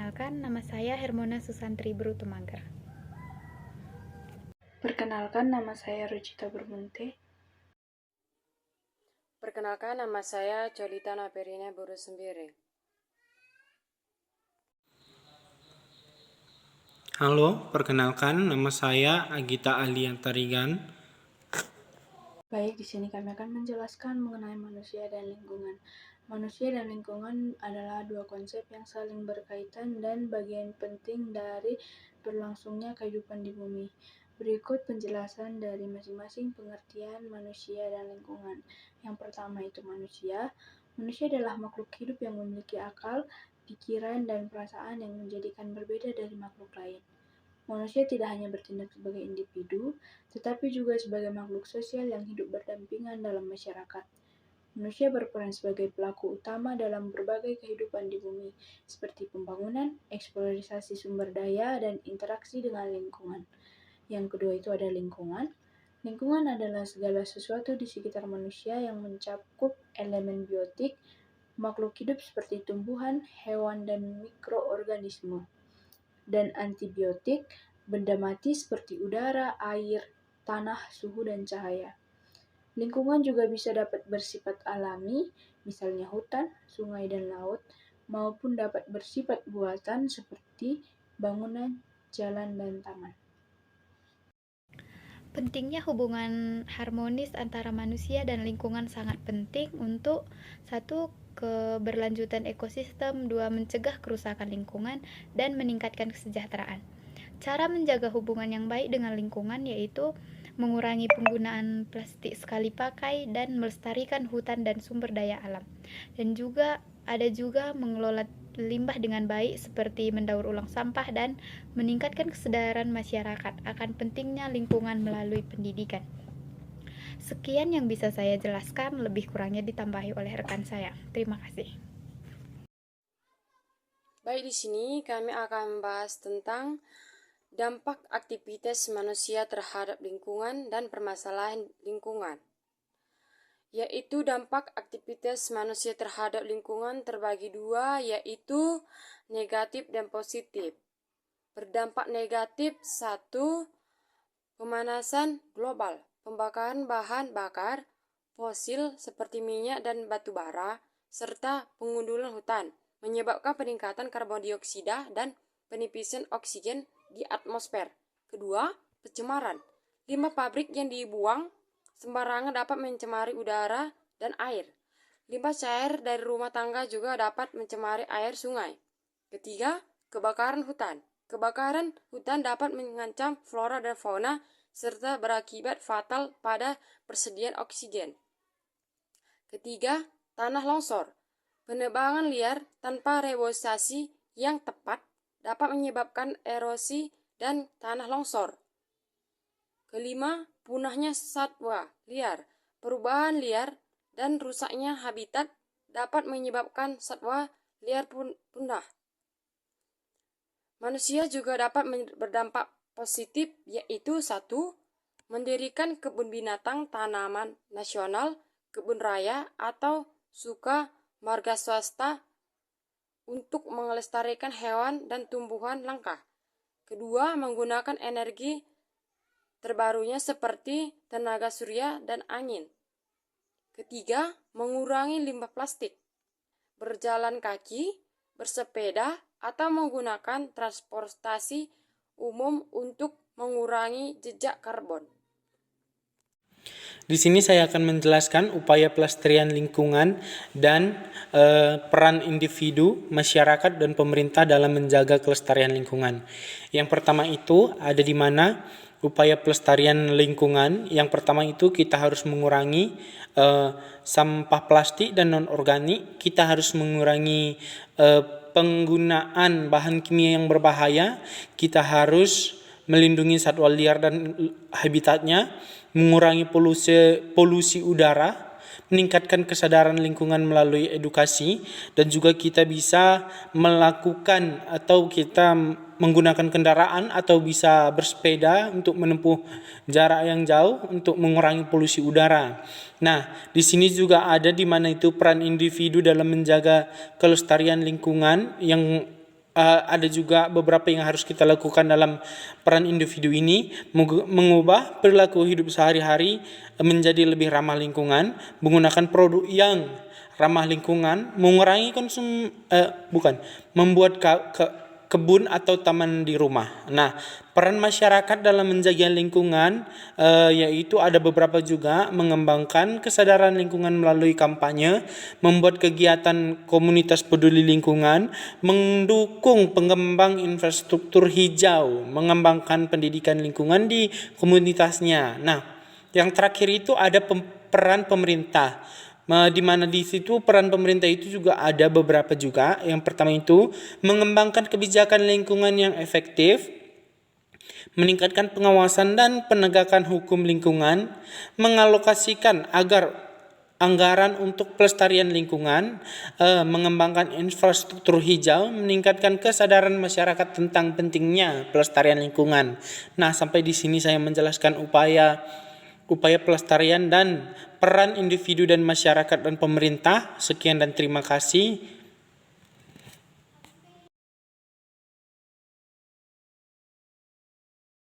Perkenalkan, nama saya Hermona Susantri Brutumangger. Perkenalkan, nama saya Rojita Bermunte. Perkenalkan, nama saya Jolita Naperina Buru Sembire. Halo, perkenalkan nama saya Agita Aliantarigan. Baik, di sini kami akan menjelaskan mengenai manusia dan lingkungan. Manusia dan lingkungan adalah dua konsep yang saling berkaitan dan bagian penting dari berlangsungnya kehidupan di bumi. Berikut penjelasan dari masing-masing pengertian manusia dan lingkungan. Yang pertama itu manusia. Manusia adalah makhluk hidup yang memiliki akal, pikiran, dan perasaan yang menjadikan berbeda dari makhluk lain. Manusia tidak hanya bertindak sebagai individu, tetapi juga sebagai makhluk sosial yang hidup berdampingan dalam masyarakat. Manusia berperan sebagai pelaku utama dalam berbagai kehidupan di bumi, seperti pembangunan, eksplorasi sumber daya, dan interaksi dengan lingkungan. Yang kedua itu ada lingkungan. Lingkungan adalah segala sesuatu di sekitar manusia yang mencakup elemen biotik, makhluk hidup seperti tumbuhan, hewan, dan mikroorganisme, dan antibiotik, benda mati seperti udara, air, tanah, suhu, dan cahaya. Lingkungan juga bisa dapat bersifat alami, misalnya hutan, sungai, dan laut, maupun dapat bersifat buatan seperti bangunan, jalan, dan taman. Pentingnya hubungan harmonis antara manusia dan lingkungan sangat penting untuk satu, keberlanjutan ekosistem, dua, mencegah kerusakan lingkungan, dan meningkatkan kesejahteraan. Cara menjaga hubungan yang baik dengan lingkungan yaitu mengurangi penggunaan plastik sekali pakai dan melestarikan hutan dan sumber daya alam. Dan juga mengelola limbah dengan baik seperti mendaur ulang sampah dan meningkatkan kesadaran masyarakat akan pentingnya lingkungan melalui pendidikan. Sekian yang bisa saya jelaskan, lebih kurangnya ditambahi oleh rekan saya. Terima kasih. Baik, di sini kami akan membahas tentang dampak aktivitas manusia terhadap lingkungan dan permasalahan lingkungan. Yaitu dampak aktivitas manusia terhadap lingkungan terbagi dua, yaitu negatif dan positif. Berdampak negatif, satu, pemanasan global, pembakaran bahan bakar fosil seperti minyak dan batu bara, serta pengundulan hutan, menyebabkan peningkatan karbon dioksida dan penipisan oksigen di atmosfer. Kedua, pencemaran. Limbah pabrik yang dibuang sembarangan dapat mencemari udara dan air. Limbah cair dari rumah tangga juga dapat mencemari air sungai. Ketiga, kebakaran hutan. Kebakaran hutan dapat mengancam flora dan fauna serta berakibat fatal pada persediaan oksigen. Ketiga, tanah longsor. Penebangan liar tanpa reboisasi yang tepat dapat menyebabkan erosi dan tanah longsor. Kelima, punahnya satwa liar. Perubahan liar dan rusaknya habitat dapat menyebabkan satwa liar punah. Manusia juga dapat berdampak positif, yaitu satu, mendirikan kebun binatang tanaman nasional, kebun raya, atau suka marga swasta untuk melestarikan hewan dan tumbuhan langka. Kedua, menggunakan energi terbarunya seperti tenaga surya dan angin. Ketiga, mengurangi limbah plastik, berjalan kaki, bersepeda, atau menggunakan transportasi umum untuk mengurangi jejak karbon. Di sini saya akan menjelaskan upaya pelestarian lingkungan dan peran individu, masyarakat, dan pemerintah dalam menjaga kelestarian lingkungan. Yang pertama itu ada di mana upaya pelestarian lingkungan. Yang pertama itu kita harus mengurangi sampah plastik dan non-organik. Kita harus mengurangi penggunaan bahan kimia yang berbahaya. Kita harus melindungi satwa liar dan habitatnya, mengurangi polusi udara, meningkatkan kesadaran lingkungan melalui edukasi, dan juga kita bisa melakukan atau kita menggunakan kendaraan atau bisa bersepeda untuk menempuh jarak yang jauh untuk mengurangi polusi udara. Nah, di sini juga ada di mana itu peran individu dalam menjaga kelestarian lingkungan yang ada juga beberapa yang harus kita lakukan dalam peran individu ini, mengubah perilaku hidup sehari-hari menjadi lebih ramah lingkungan, menggunakan produk yang ramah lingkungan, mengurangi membuat kebun atau taman di rumah. Nah, peran masyarakat dalam menjaga lingkungan yaitu ada beberapa juga, mengembangkan kesadaran lingkungan melalui kampanye, membuat kegiatan komunitas peduli lingkungan, mendukung pengembang infrastruktur hijau, mengembangkan pendidikan lingkungan di komunitasnya. Nah, yang terakhir itu ada peran pemerintah. Di mana di situ peran pemerintah itu juga ada beberapa juga. Yang pertama itu mengembangkan kebijakan lingkungan yang efektif, meningkatkan pengawasan dan penegakan hukum lingkungan, mengalokasikan anggaran untuk pelestarian lingkungan, mengembangkan infrastruktur hijau, meningkatkan kesadaran masyarakat tentang pentingnya pelestarian lingkungan. Nah, sampai di sini saya menjelaskan upaya pelestarian dan peran individu dan masyarakat dan pemerintah. Sekian dan terima kasih.